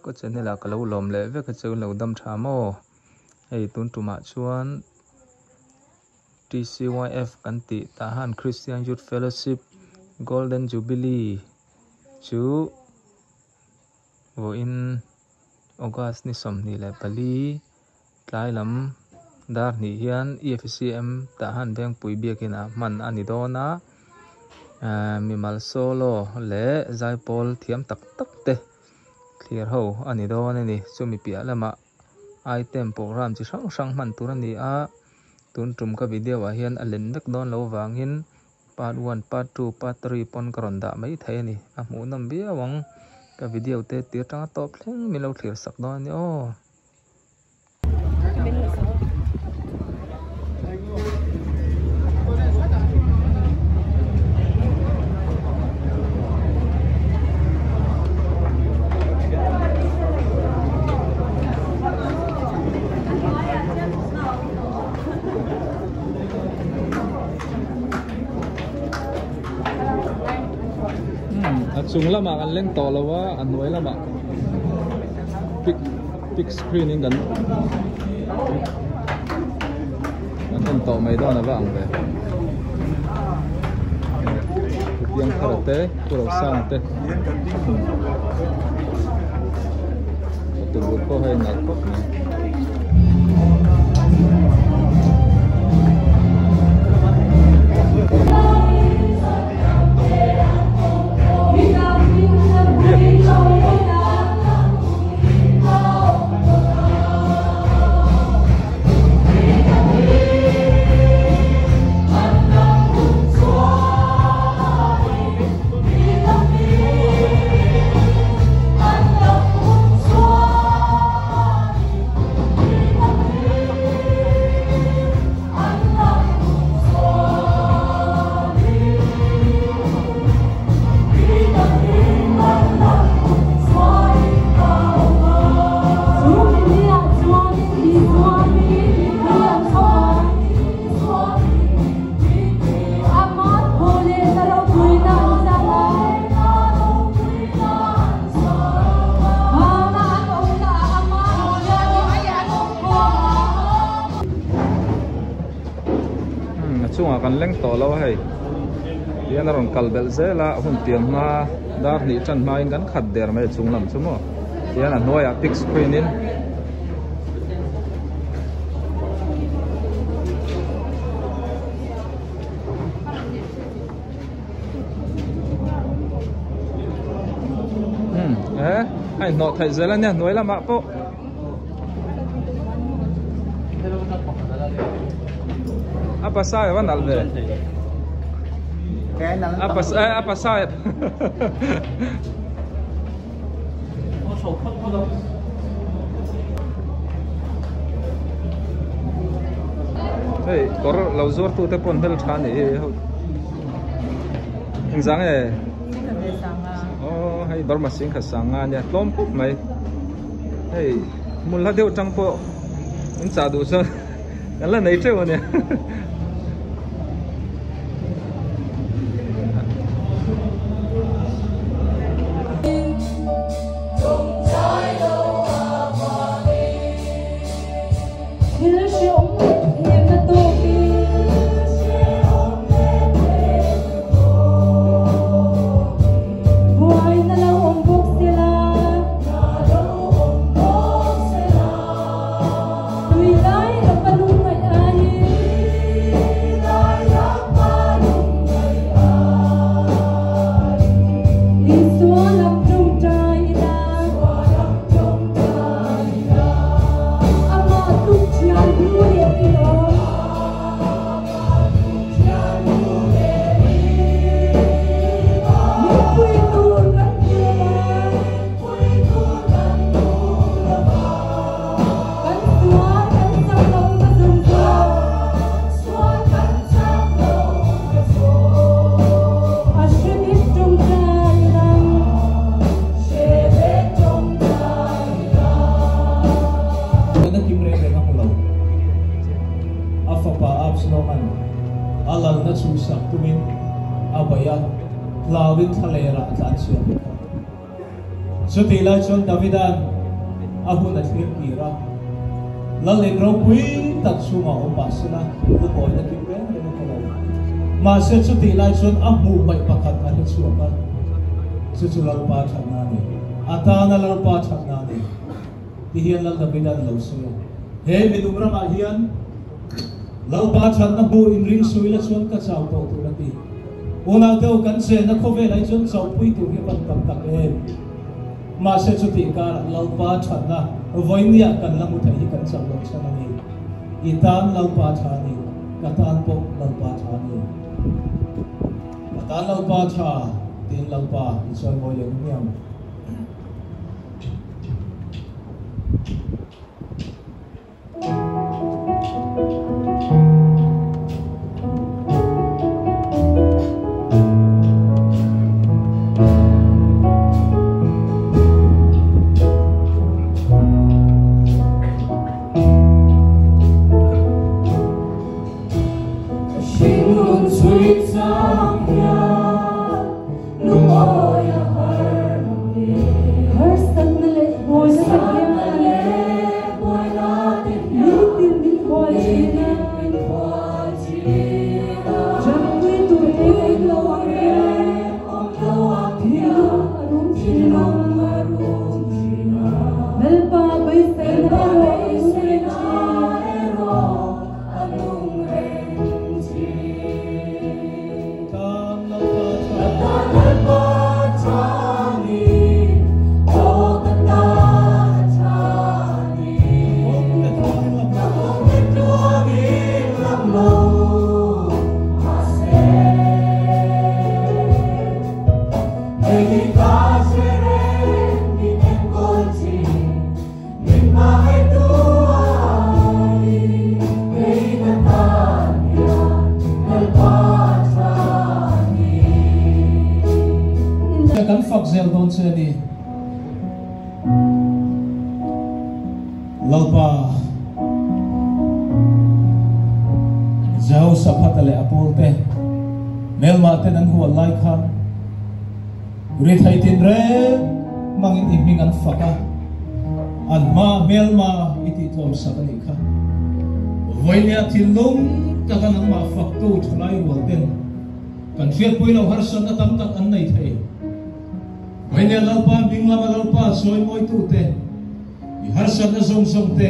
có chân này là cái lâu lòm lệ với cái chân lâu đâm thả mò hay tuân trụ mạ chuan TCYF kan ti tahan Christian Youth Fellowship Golden Jubilee chú vô in August ni som ni le pali tlai lam dar ni hian EFCM tahan beng pui biakina man ani dona mi mal solo le zai pol thiam tak tak te clear ho ani dona ni chumi pia lama item program chi sang sang man tur ani a tun tum ka video a hian alen dak don lo wangin part 1 part 2 part 3 pon karon da mai the ni a mu nam bia wang ka video te tir tang top thleng mi lo clear sak don ni o chung lama kan leng to lawa an noi lama big screen in kan an to mai do na wang ve yang karate puro sang te tu ko hai na ko ni chunga kan leng to lo hai yan ron kalbel zela hun tiam ma dar ni chan ma in kan khat der mai chunglam chumo yan a noya big screen in ai no thai zela ne noi la ma po apa saya wan albe apa saya hey kor lauzor tu te pon hel thani engzang e oh hay bar masing khasanga nya tlom pop mai hey mulla deu tang po in sa du so la nei treo ne Allah na susak tumin abaya lawin thalera tan siya Suti lai chon Davidan ahun at kira lalin raw pui tak suma o pasina lupoy na kipre na kalaw maset suti lai chon amu may pakat na suwakan susulal pa chan nani atana lal pa chan nani dihian lal Davidan law suya he minumra mahian lal pa chan na bu in ring suila chon ka chaw to tulati una teo kan se na khove lai chon chaw pui tu hi pan tam tak Masa cuti kar lalpa chana voinia kan lamu thai kan sablo chanani itan lalpa chani katan pok lalpa chani katan lalpa cha tin lalpa isoi moi le miam lalpa jauh sapatale apolte melma tenan huwa laikha rithaitin re mangin imingan faka anma melma iti tom sakanika voinya tilum kakanang ma fakto thulai walten kan fiat puilo harsan atam tak annai thai voinya lalpa bingla lalpa soi moi tu te harsan na song te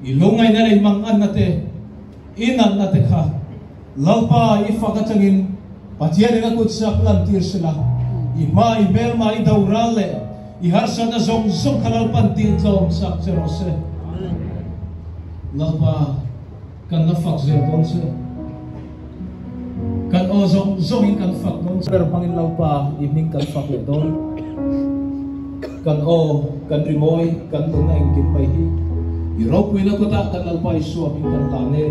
ilungay na rin mangan na te inan na te ka lalpa ifakatangin patiyan nga kutsa plantir sila ima imelma idawrale iharsan na song kalalpan tintlom sa Jerose lalpa kan nafak zerdonse kan o zongin kan fak don pero pangin lalpa iming kan fak le don kan o kan rimoy kan tunay kinpay hi irop wina ko ta kan lalpa isu aming kan tane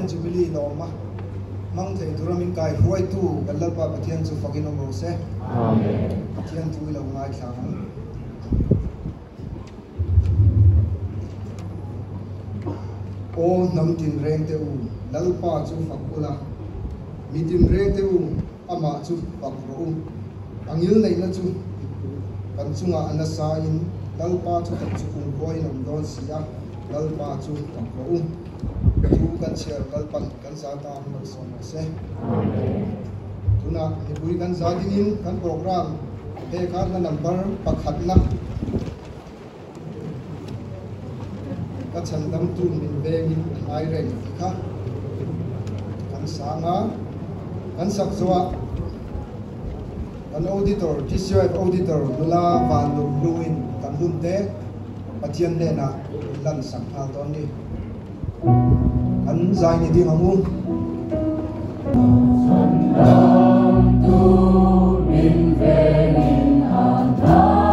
Golden Jubilee loma mang thei turamin kai huai tu galal pa pathian chu fakin ong se amen pathian tu lo ngai thang o nam tin reng te u lal pa chu fakula mi tin reng te u ama chu fakro angil nei na chu kan chunga anasa in lal pa chu tak chu kung koi nom don sia lal pa chu fakro tu kan share kalpan kan sa ta am so se amen tuna ni bui kan sa dingin kan program he khat na number pakhat na ka chan dam tu min bengin ai reng kha kan sanga kan sak zwa kan auditor TCF auditor nula van luin kan hunte pathian ne na lan sang thal ton ni kan zai ni ding amu tu min venin antai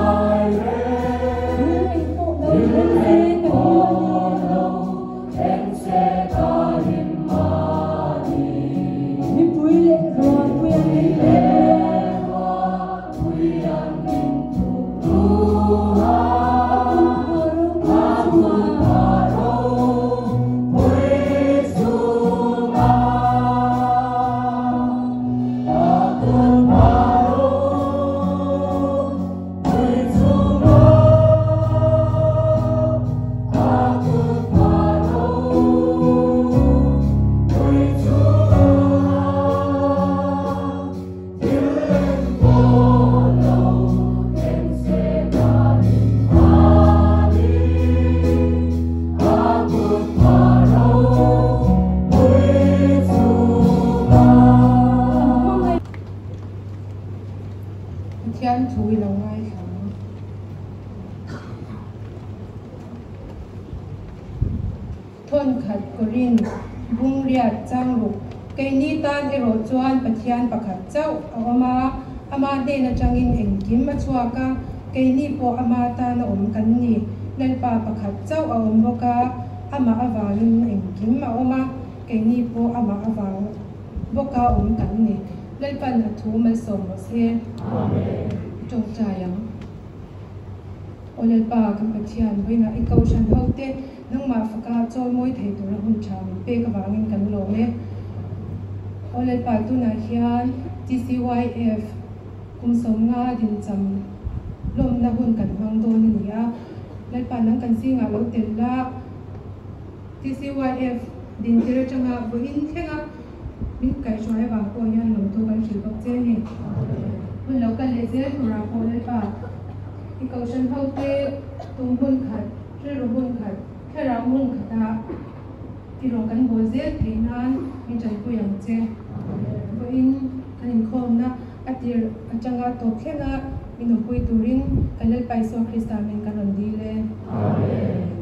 thôn khat korin bung riat chang ruk ke ni tan ero chuan pathian pakhat chau ama de na changin engkim ma chuaka ke ni po ama ta na kan ni nel pa pakhat chau boka ama awalin engkim ma ke ni po ama awal boka kan ni lel pan na thu mal som se amen chong chayang olel pa kan pathian boina ikau shan hote nang ma faka chol moi thei tur hun cham pe ka wangin kan lo me olel pa tu na hian TCYF kum som nga din cham lom na hun kan hang do ni ya lel pa nang kan singa lo tel la TCYF din tira changa bo in thenga min kai choi ba ko yan lo to kan chil bak che ni hun lo kan le je thura ko lel pa ikau shan hote tum hun khat ro hun khat khera mun khata tirong kan boze theinan mi chai ku yang che bo in kanin khom na atir achanga to khenga ino pui turin kanel paiso Krista men kanon dile amen